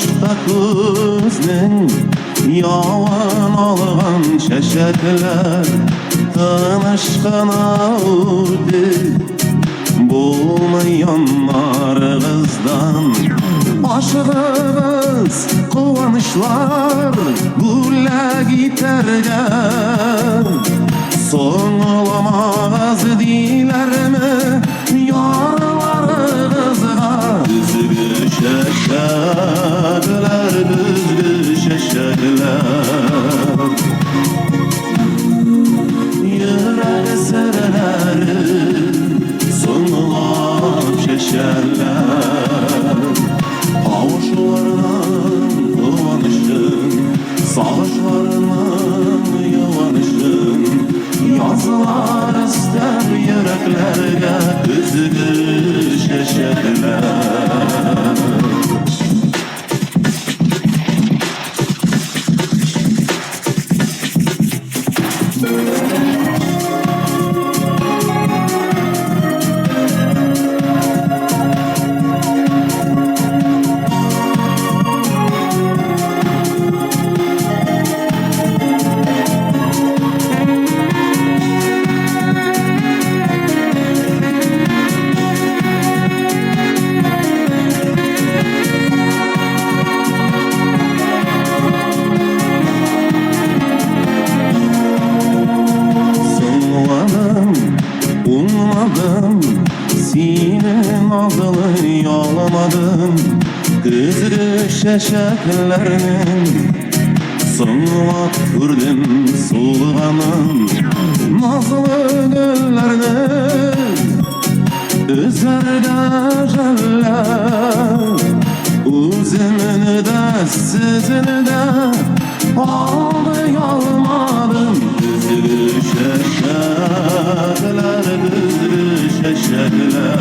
Aşkta kızның yavan alğan çeşekler tanışkan avdı bulmayanlar kızdan. Aşığız kıvanışlar gülle gitergen son olamaz dilerme yarlarınızga. Düzgü şeşekler, düzgü şeşekler, yürek serleri sonlap şeşerler. Kavuşlarının kıvanışın, savaşlarının yuvanışın, yazılar ister yüreklerge düzgü şeşekler. Ummadım, sinem ağzını yağlamadım, kızgı şeşeklerinin sonlap kürdüm sulğanın. Nazlı güllerinin üzerinde jeller, üzümünü de sizini de aldı yalmadım. Kızgı şeşekler, kızgı şeşekler,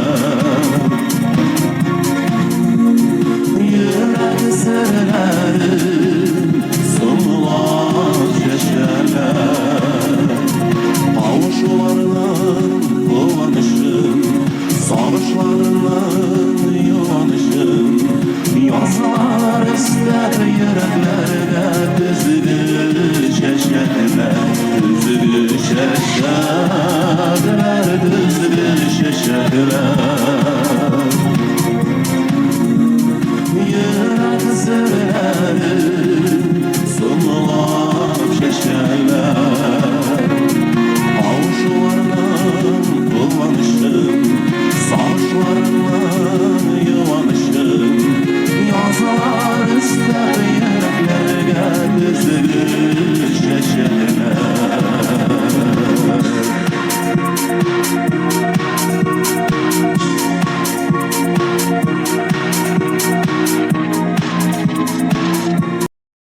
yürek serleri sonlar şeşerler. Kavuşlarının kıvanışın, savaşlarının yuvanışın, yazılar ister yüreklerge düzgü şeşekler, düzgü şeşekler, düzgü şeşekler.